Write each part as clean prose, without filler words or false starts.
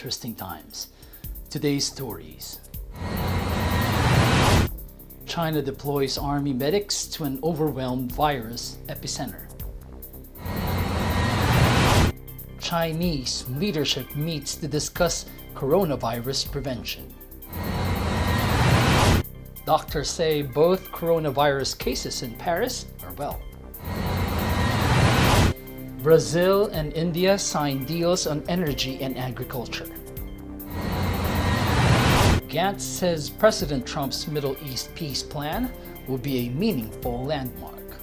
interesting times. Today's stories. China deploys army medics to an overwhelmed virus epicenter. Chinese leadership meets to discuss coronavirus prevention. Doctors say both coronavirus cases in Paris are well. Brazil and India sign deals on energy and agriculture. Gantz says President Trump's Middle East peace plan will be a meaningful landmark.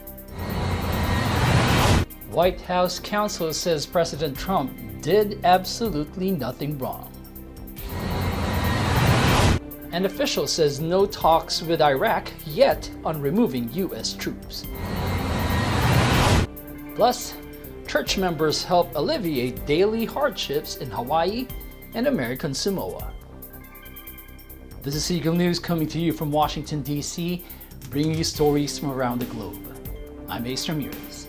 White House counsel says President Trump did absolutely nothing wrong. An official says no talks with Iraq yet on removing U.S. troops. Plus, church members help alleviate daily hardships in Hawaii and American Samoa. This is Eagle News coming to you from Washington, D.C., bringing you stories from around the globe. I'm Ace Ramirez.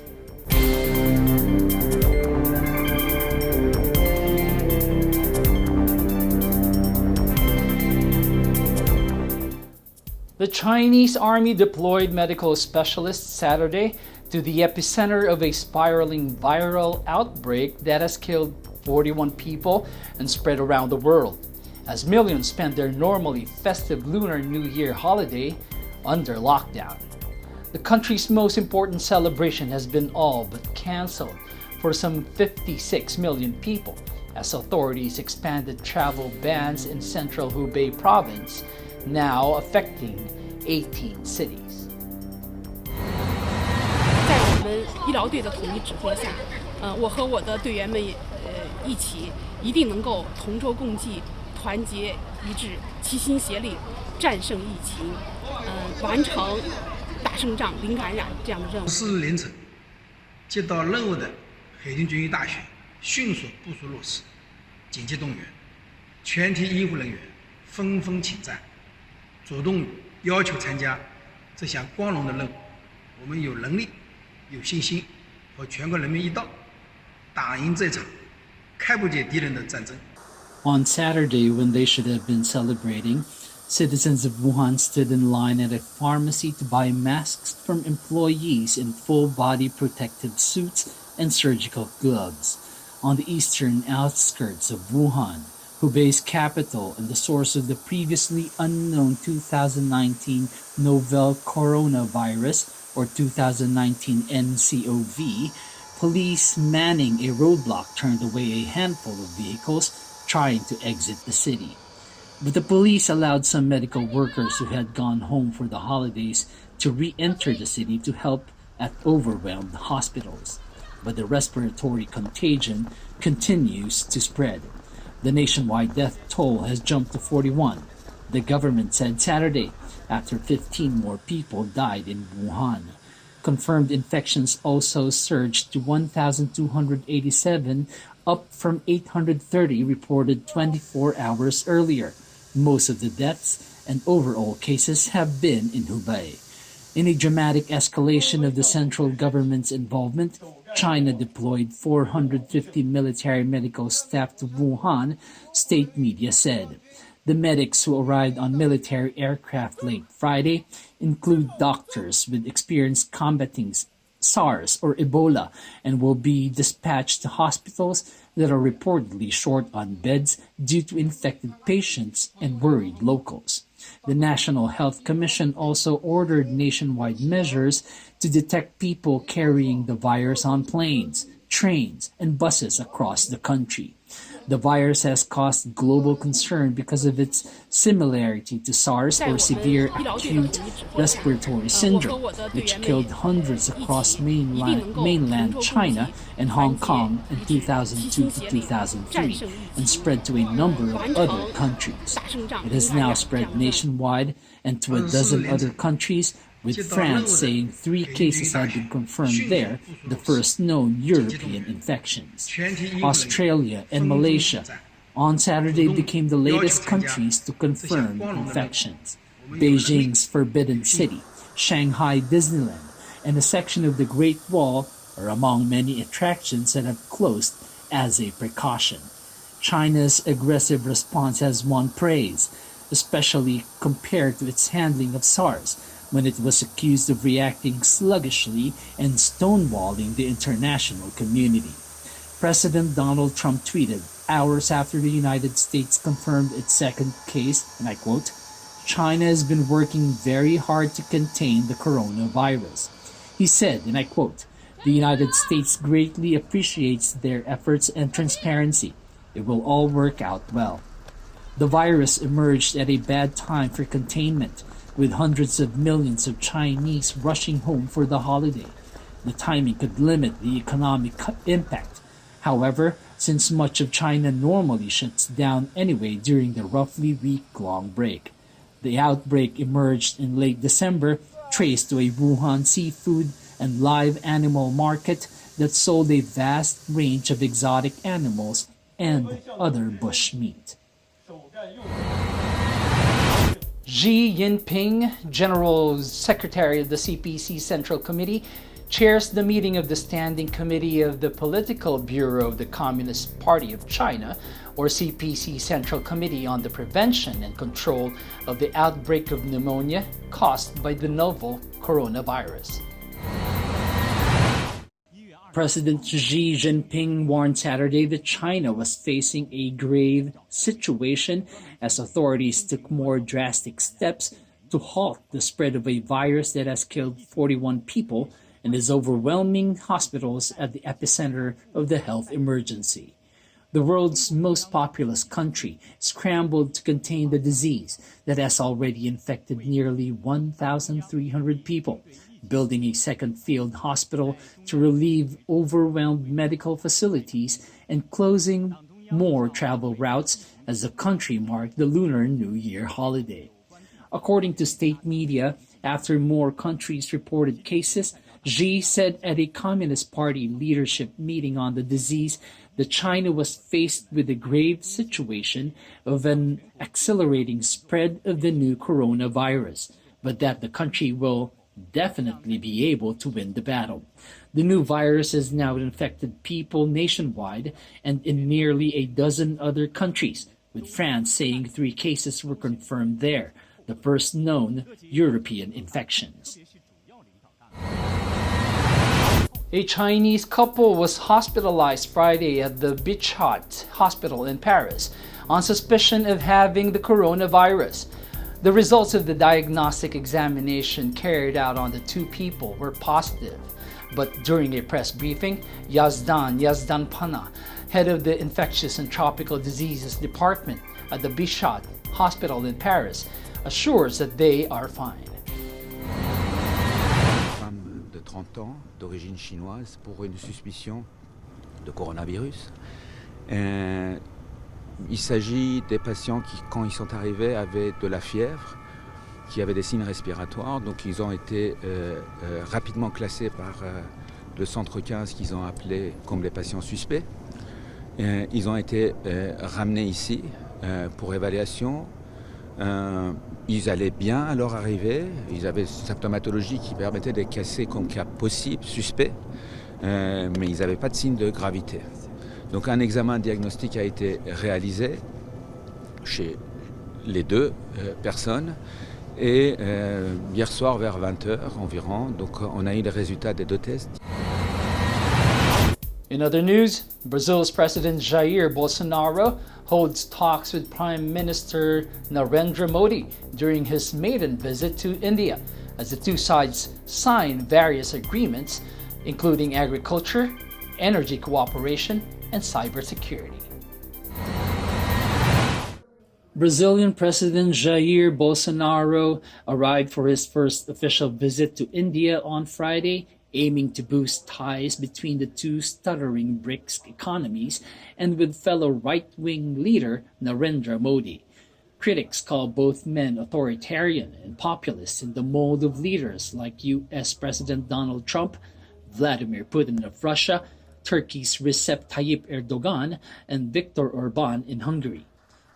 The Chinese army deployed medical specialists Saturday to the epicenter of a spiraling viral outbreak that has killed 41 people and spread around the world, as millions spend their normally festive Lunar New Year holiday under lockdown. The country's most important celebration has been all but canceled for some 56 million people, as authorities expanded travel bans in central Hubei province, now affecting 18 cities. 在我们医疗队的统一指挥下，我和我的队员们一起，一定能够同舟共济、团结一致、齐心协力，战胜疫情，完成大胜仗、零感染这样的任务。4日凌晨，接到任务的海军军医大学迅速部署落实，紧急动员，全体医护人员纷纷请战，主动要求参加这项光荣的任务。我们有能力、有信心和全国人民一道，打赢这场看不见敌人的战争。 On Saturday, when they should have been celebrating, citizens of Wuhan stood in line at a pharmacy to buy masks from employees in full-body protective suits and surgical gloves. On the eastern outskirts of Wuhan, Hubei's capital and the source of the previously unknown 2019 novel coronavirus, or 2019 NCOV, police manning a roadblock turned away a handful of vehicles trying to exit the city. But the police allowed some medical workers who had gone home for the holidays to re-enter the city to help at overwhelmed hospitals. But the respiratory contagion continues to spread. The nationwide death toll has jumped to 41, the government said Saturday, after 15 more people died in Wuhan. Confirmed infections also surged to 1,287, up from 830 reported 24 hours earlier. Most of the deaths and overall cases have been in Hubei. In a dramatic escalation of the central government's involvement, China deployed 450 military medical staff to Wuhan, state media said. The medics who arrived on military aircraft late Friday include doctors with experience combating SARS or Ebola and will be dispatched to hospitals that are reportedly short on beds due to infected patients and worried locals. The National Health Commission also ordered nationwide measures to detect people carrying the virus on planes, trains, and buses across the country. The virus has caused global concern because of its similarity to SARS, or severe acute respiratory syndrome, which killed hundreds across mainland China and Hong Kong in 2002 to 2003 and spread to a number of other countries. It has now spread nationwide and to a dozen other countries, with France saying 3 cases had been confirmed there, the first known European infections. Australia and Malaysia on Saturday became the latest countries to confirm infections. Beijing's Forbidden City, Shanghai Disneyland, and a section of the Great Wall are among many attractions that have closed as a precaution. China's aggressive response has won praise, especially compared to its handling of SARS, when it was accused of reacting sluggishly and stonewalling the international community. President Donald Trump tweeted hours after the United States confirmed its second case, and I quote, "China has been working very hard to contain the coronavirus." He said, and I quote, "The United States greatly appreciates their efforts and transparency. It will all work out well." The virus emerged at a bad time for containment, with hundreds of millions of Chinese rushing home for the holiday. The timing could limit the economic impact. However, since much of China normally shuts down anyway during the roughly week-long break, the outbreak emerged in late December, traced to a Wuhan seafood and live animal market that sold a vast range of exotic animals and other bush meat. Xi Jinping, General Secretary of the CPC Central Committee, chairs the meeting of the Standing Committee of the Political Bureau of the Communist Party of China, or CPC Central Committee on the Prevention and Control of the Outbreak of Pneumonia caused by the novel coronavirus. President Xi Jinping warned Saturday that China was facing a grave situation as authorities took more drastic steps to halt the spread of a virus that has killed 41 people and is overwhelming hospitals at the epicenter of the health emergency. The world's most populous country scrambled to contain the disease that has already infected nearly 1,300 people, building a second field hospital to relieve overwhelmed medical facilities and closing more travel routes as the country marked the Lunar New Year holiday. According to state media, after more countries reported cases, Xi said at a Communist Party leadership meeting on the disease that China was faced with the grave situation of an accelerating spread of the new coronavirus, but that the country will definitely be able to win the battle. The new virus has now infected people nationwide and in nearly a dozen other countries, with France saying 3 cases were confirmed there, the first known European infections. A Chinese couple was hospitalized Friday at the Bichat Hospital in Paris on suspicion of having the coronavirus. The results of the diagnostic examination carried out on the 2 people were positive. But during a press briefing, Yazdan Pana, head of the Infectious and Tropical Diseases Department at the Bichat Hospital in Paris, assures that they are fine. 30 ans, d'origine chinoise, pour une suspicion de coronavirus. Il s'agit des patients qui, quand ils sont arrivés, avaient de la fièvre, qui avaient des signes respiratoires. Donc ils ont été rapidement classés par le centre 15 qu'ils ont appelé comme les patients suspects. Ils ont été ramenés ici pour évaluation. Ils allaient bien à leur arrivée, ils avaient une symptomatologie qui permettait de les classer comme cas possible, suspect, mais ils n'avaient pas de signe de gravité. Donc un examen diagnostique a été réalisé chez les 2 personnes et hier soir vers 20h environ, donc on a eu les résultats des 2 tests. In other news, Brazil's President Jair Bolsonaro holds talks with Prime Minister Narendra Modi during his maiden visit to India, as the 2 sides sign various agreements, including agriculture, energy cooperation, and cybersecurity. Brazilian President Jair Bolsonaro arrived for his first official visit to India on Friday, aiming to boost ties between the 2 stuttering BRICS economies and with fellow right-wing leader Narendra Modi. Critics call both men authoritarian and populist in the mold of leaders like U.S. President Donald Trump, Vladimir Putin of Russia, Turkey's Recep Tayyip Erdogan, and Viktor Orban in Hungary.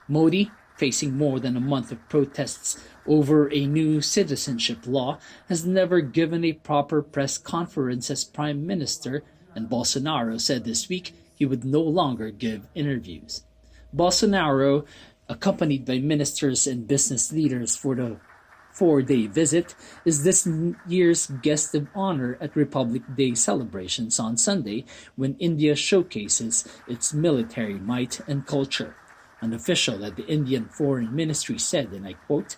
Modi, facing more than a month of protests over a new citizenship law, has never given a proper press conference as prime minister, and Bolsonaro said this week he would no longer give interviews. Bolsonaro, accompanied by ministers and business leaders for the four-day visit, is this year's guest of honor at Republic Day celebrations on Sunday, when India showcases its military might and culture. An official at the Indian Foreign Ministry said, and I quote,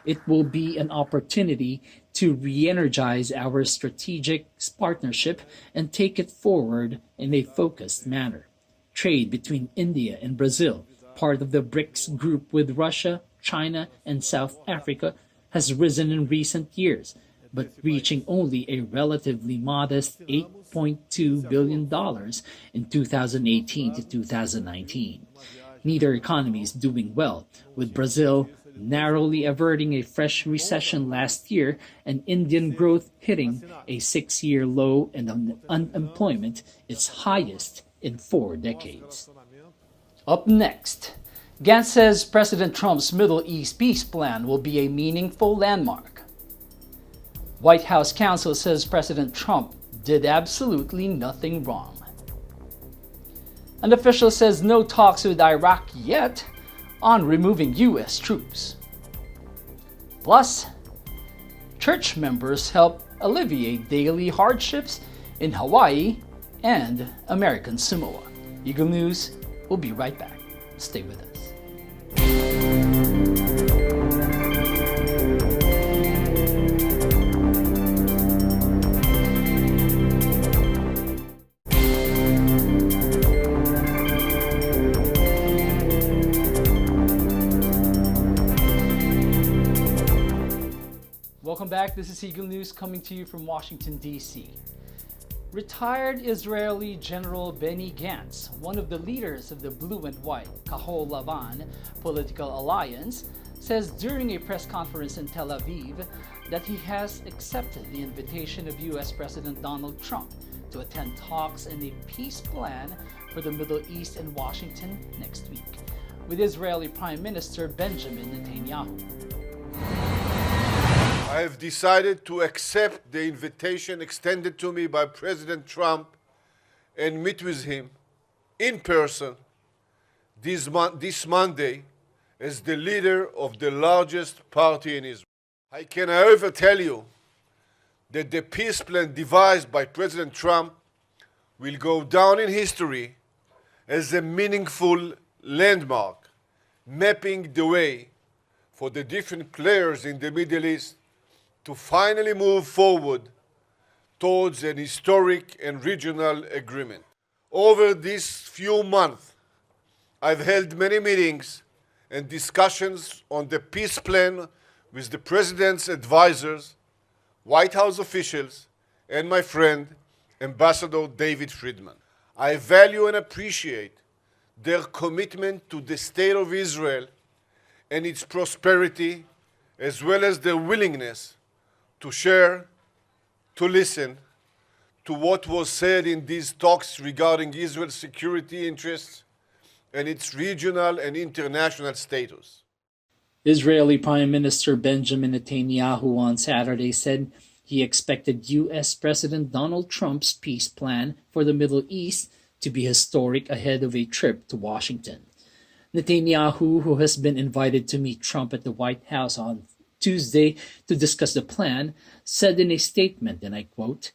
"It will be an opportunity to re-energize our strategic partnership and take it forward in a focused manner. Trade between India and Brazil, part of the BRICS group with Russia, China, and South Africa, has risen in recent years, but reaching only a relatively modest $8.2 billion in 2018 to 2019. Neither economy is doing well, with Brazil narrowly averting a fresh recession last year and Indian growth hitting a 6-year low and unemployment its highest in 4 decades. Up next, Gantz says President Trump's Middle East peace plan will be a meaningful landmark. White House counsel says President Trump did absolutely nothing wrong. An official says no talks with Iraq yet on removing U.S. troops. Plus, church members help alleviate daily hardships in Hawaii and American Samoa. Eagle News will be right back. Stay with us. Welcome back. This is Eagle News coming to you from Washington, D.C. Retired Israeli General Benny Gantz, one of the leaders of the blue and white Kahol Lavan political alliance, says during a press conference in Tel Aviv that he has accepted the invitation of U.S. President Donald Trump to attend talks in a peace plan for the Middle East in Washington next week, with Israeli Prime Minister Benjamin Netanyahu. I have decided to accept the invitation extended to me by President Trump and meet with him in person this Monday as the leader of the largest party in Israel. I can, however, tell you that the peace plan devised by President Trump will go down in history as a meaningful landmark, mapping the way for the different players in the Middle East to finally move forward towards an historic and regional agreement. Over these few months, I've held many meetings and discussions on the peace plan with the President's advisors, White House officials, and my friend, Ambassador David Friedman. I value and appreciate their commitment to the State of Israel and its prosperity, as well as their willingness to share, to listen to what was said in these talks regarding Israel's security interests and its regional and international status. Israeli Prime Minister Benjamin Netanyahu on Saturday said he expected U.S. President Donald Trump's peace plan for the Middle East to be historic ahead of a trip to Washington. Netanyahu, who has been invited to meet Trump at the White House on Tuesday to discuss the plan, said in a statement, and I quote,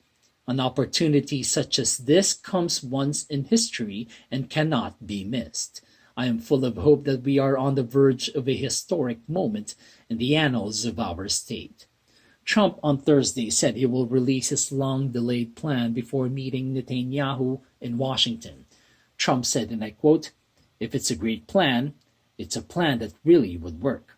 "An opportunity such as this comes once in history and cannot be missed. I am full of hope that we are on the verge of a historic moment in the annals of our state." Trump on Thursday said he will release his long-delayed plan before meeting Netanyahu in Washington. Trump said, and I quote, "If it's a great plan, it's a plan that really would work."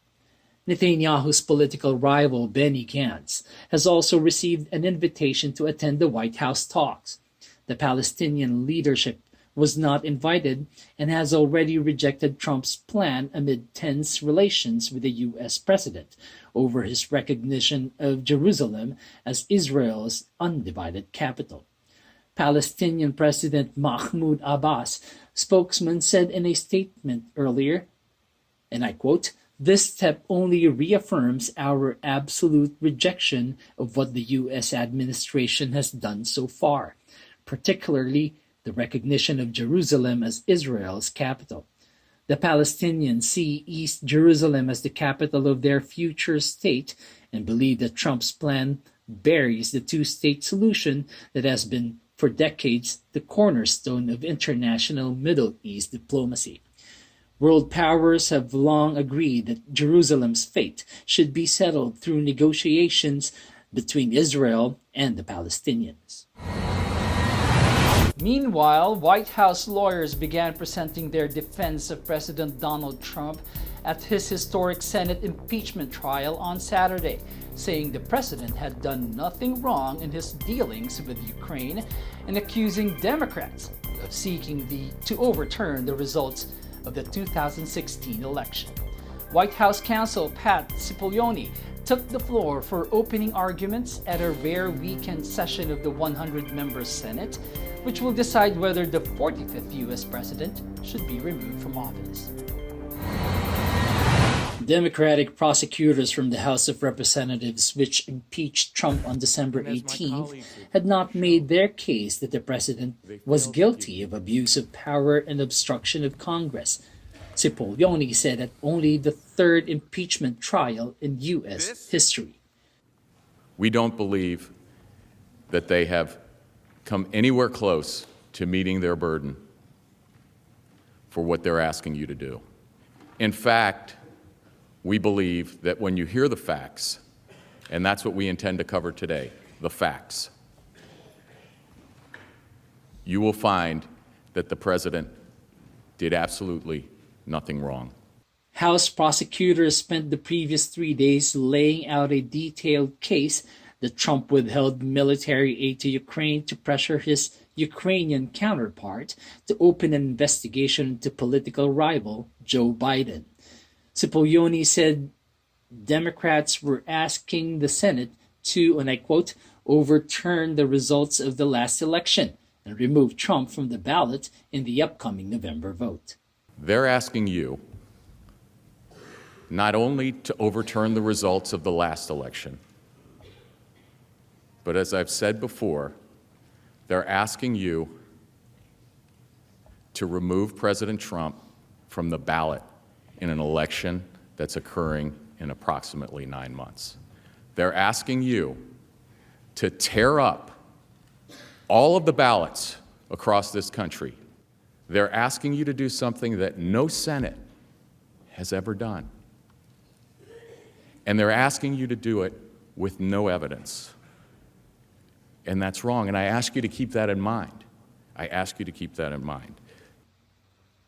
Netanyahu's political rival Benny Gantz has also received an invitation to attend the White House talks. The Palestinian leadership was not invited and has already rejected Trump's plan amid tense relations with the U.S. president over his recognition of Jerusalem as Israel's undivided capital. Palestinian President Mahmoud Abbas' spokesman said in a statement earlier, and I quote, "This step only reaffirms our absolute rejection of what the U.S. administration has done so far, particularly the recognition of Jerusalem as Israel's capital. The Palestinians see East Jerusalem as the capital of their future state and believe that Trump's plan buries the two-state solution that has been, for decades, the cornerstone of international Middle East diplomacy. World powers have long agreed that Jerusalem's fate should be settled through negotiations between Israel and the Palestinians. Meanwhile, White House lawyers began presenting their defense of President Donald Trump at his historic Senate impeachment trial on Saturday, saying the president had done nothing wrong in his dealings with Ukraine and accusing Democrats of seeking to overturn the results of the 2016 election. White House counsel Pat Cipollone took the floor for opening arguments at a rare weekend session of the 100-member Senate, which will decide whether the 45th U.S. president should be removed from office. Democratic prosecutors from the House of Representatives, which impeached Trump on December 18th, had not made their case that the president was guilty of abuse of power and obstruction of Congress. Cipollone said at only the third impeachment trial in U.S. history. We don't believe that they have come anywhere close to meeting their burden for what they're asking you to do. In fact, we believe that when you hear the facts, and that's what we intend to cover today, the facts, you will find that the president did absolutely nothing wrong. House prosecutors spent the previous 3 days laying out a detailed case that Trump withheld military aid to Ukraine to pressure his Ukrainian counterpart to open an investigation into political rival Joe Biden. Cipollone said Democrats were asking the Senate to, and I quote, overturn the results of the last election and remove Trump from the ballot in the upcoming November vote. They're asking you not only to overturn the results of the last election, but as I've said before, they're asking you to remove President Trump from the ballot in an election that's occurring in approximately 9 months. They're asking you to tear up all of the ballots across this country. They're asking you to do something that no Senate has ever done. And they're asking you to do it with no evidence. And that's wrong. And I ask you to keep that in mind. I ask you to keep that in mind.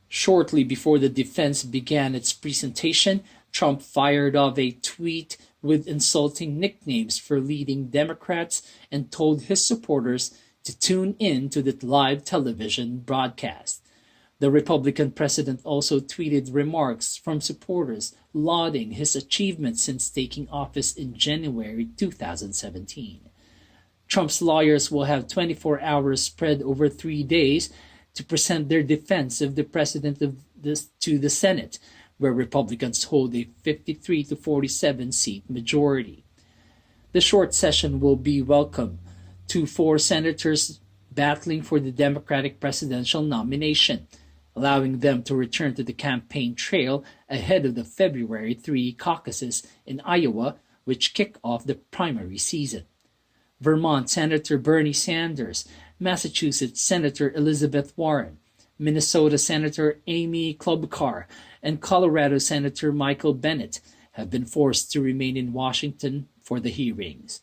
Shortly before the defense began its presentation, Trump fired off a tweet with insulting nicknames for leading Democrats and told his supporters to tune in to the live television broadcast. The Republican president also tweeted remarks from supporters lauding his achievements since taking office in January 2017. Trump's lawyers will have 24 hours spread over 3 days to present their defense of the president to the Senate, where Republicans hold a 53 to 47 seat majority. The short session will be welcome to 4 senators battling for the Democratic presidential nomination, allowing them to return to the campaign trail ahead of the February 3 caucuses in Iowa, which kick off the primary season. Vermont Senator Bernie Sanders, Massachusetts Senator Elizabeth Warren, Minnesota Senator Amy Klobuchar, and Colorado Senator Michael Bennet have been forced to remain in Washington for the hearings.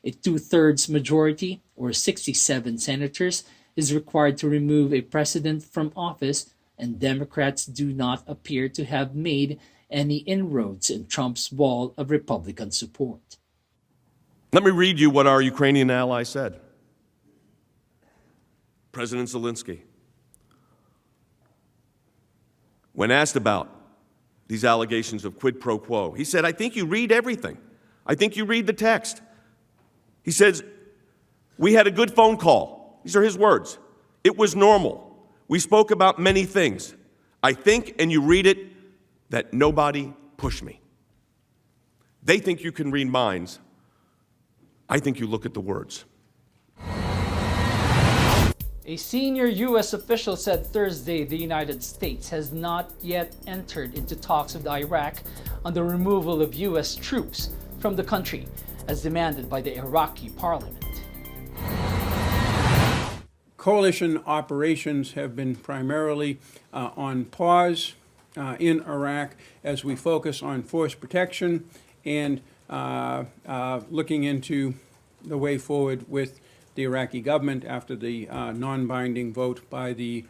A 2/3 majority, or 67 senators, is required to remove a president from office, and Democrats do not appear to have made any inroads in Trump's wall of Republican support. Let me read you what our Ukrainian ally said. President Zelensky, when asked about these allegations of quid pro quo, he said, I think you read everything. I think you read the text. He says, we had a good phone call. These are his words. It was normal. We spoke about many things. I think, and you read it, that nobody pushed me. They think you can read minds. I think you look at the words. A senior U.S. official said Thursday the United States has not yet entered into talks with Iraq on the removal of U.S. troops from the country, as demanded by the Iraqi parliament. Coalition operations have been primarily on pause in Iraq as we focus on force protection and looking into the way forward with the Iraqi government after the non-binding vote by the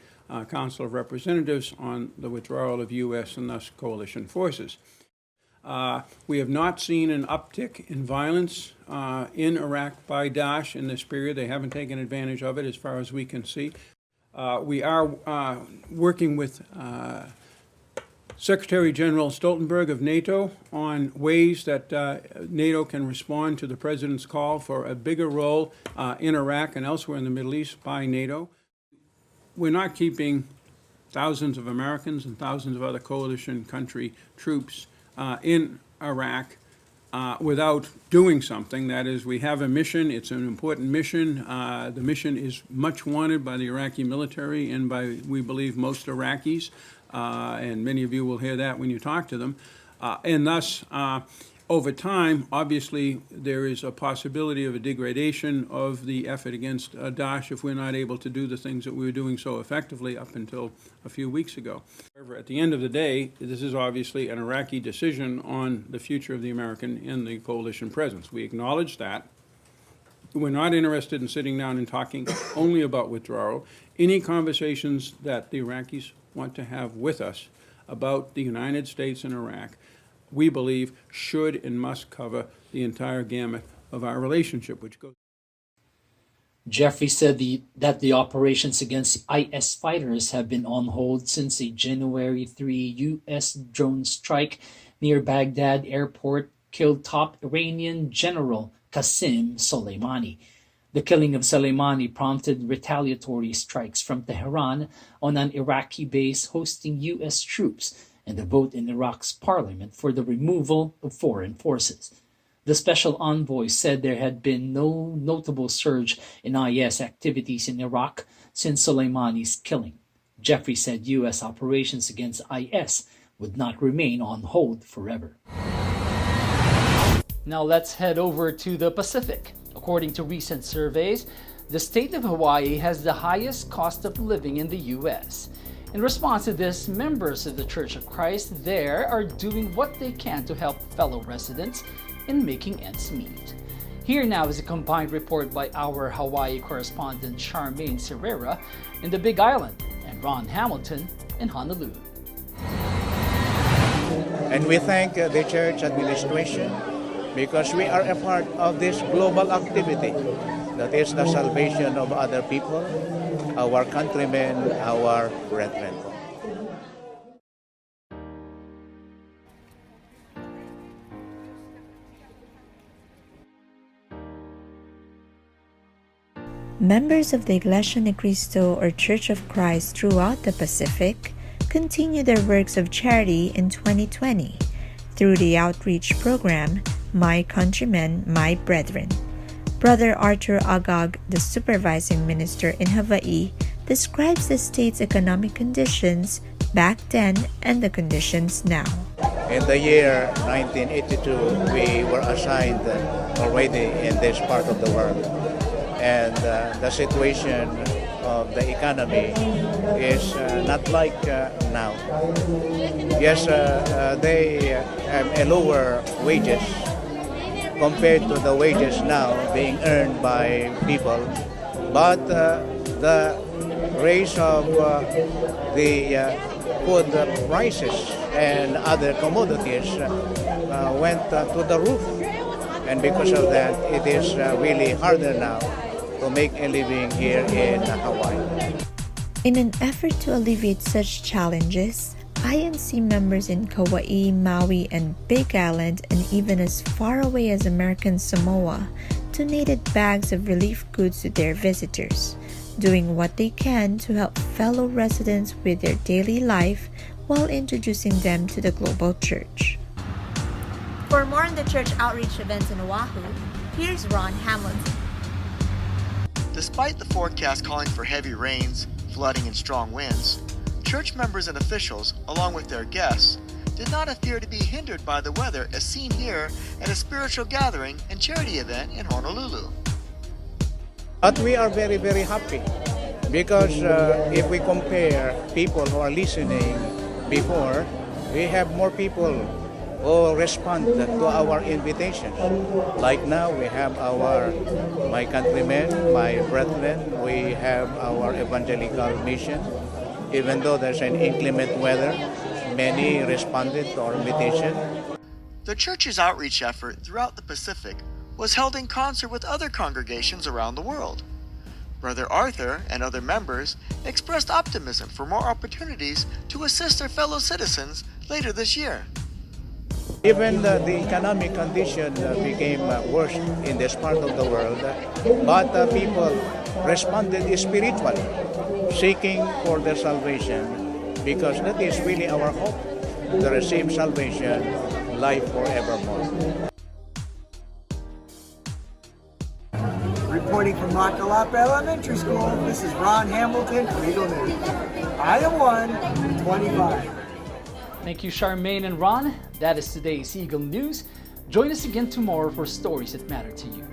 Council of Representatives on the withdrawal of U.S. and thus coalition forces. We have not seen an uptick in violence in Iraq by Daesh in this period. They haven't taken advantage of it as far as we can see. We are working with Secretary General Stoltenberg of NATO on ways that NATO can respond to the President's call for a bigger role in Iraq and elsewhere in the Middle East by NATO. We're not keeping thousands of Americans and thousands of other coalition country troops in Iraq without doing something. That is, we have a mission. It's an important mission. The mission is much wanted by the Iraqi military and by, we believe, most Iraqis. And many of you will hear that when you talk to them. And thus, over time, obviously, there is a possibility of a degradation of the effort against Daesh if we're not able to do the things that we were doing so effectively up until a few weeks ago. However, at the end of the day, this is obviously an Iraqi decision on the future of the American and the coalition presence. We acknowledge that. We're not interested in sitting down and talking only about withdrawal. Any conversations that the Iraqis want to have with us about the United States and Iraq, we believe should and must cover the entire gamut of our relationship, which goes. Jeffrey said that the operations against IS fighters have been on hold since a January 3 U.S. drone strike near Baghdad airport killed top Iranian General Qasem Soleimani. The killing of Soleimani prompted retaliatory strikes from Tehran on an Iraqi base hosting U.S. troops and a vote in Iraq's parliament for the removal of foreign forces. The special envoy said there had been no notable surge in IS activities in Iraq since Soleimani's killing. Jeffrey said U.S. operations against IS would not remain on hold forever. Now let's head over to the Pacific. According to recent surveys, the state of Hawaii has the highest cost of living in the U.S. In response to this, members of the Church of Christ there are doing what they can to help fellow residents in making ends meet. Here now is a combined report by our Hawaii correspondent Charmaine Serrera in the Big Island and Ron Hamilton in Honolulu. And we thank the church administration because we are a part of this global activity that is the salvation of other people, our countrymen, our brethren. Members of the Iglesia Ni Cristo or Church of Christ throughout the Pacific continue their works of charity in 2020 through the outreach program, My Countrymen, My Brethren. Brother Arthur Agag, the supervising minister in Hawaii, describes the state's economic conditions back then and the conditions now. In the year 1982, we were assigned already in this part of the world. And the situation of the economy is not like now. Yes, they have a lower wages compared to the wages now being earned by people. But the raise of the food prices and other commodities went to the roof. And because of that, it is really harder now to make a living here in Hawaii. In an effort to alleviate such challenges, INC members in Kauai, Maui, and Big Island, and even as far away as American Samoa, donated bags of relief goods to their visitors, doing what they can to help fellow residents with their daily life while introducing them to the global church. For more on the church outreach events in Oahu, here's Ron Hamilton. Despite the forecast calling for heavy rains, flooding, and strong winds, church members and officials, along with their guests, did not appear to be hindered by the weather as seen here at a spiritual gathering and charity event in Honolulu. But we are very, very happy because if we compare people who are listening before, we have more people who respond to our invitations. Like now, we have my countrymen, my brethren, we have our evangelical mission. Even though there's an inclement weather, many responded to our invitation. The church's outreach effort throughout the Pacific was held in concert with other congregations around the world. Brother Arthur and other members expressed optimism for more opportunities to assist their fellow citizens later this year. Even the economic condition became worse in this part of the world, but people responded spiritually, seeking for their salvation, because that is really our hope, to receive salvation, life forevermore. Reporting from Makalapa Elementary School, this is Ron Hamilton for Eagle News. Item 1, 25. Thank you, Charmaine and Ron. That is today's Eagle News. Join us again tomorrow for stories that matter to you.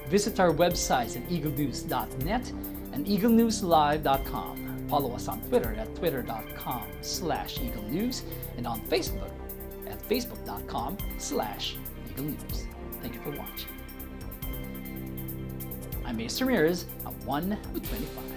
Visit our websites at eaglenews.net and eaglenewslive.com. Follow us on Twitter at twitter.com/eaglenews and on Facebook at facebook.com/eaglenews. Thank you for watching. I'm Mace Ramirez at 1 with 25.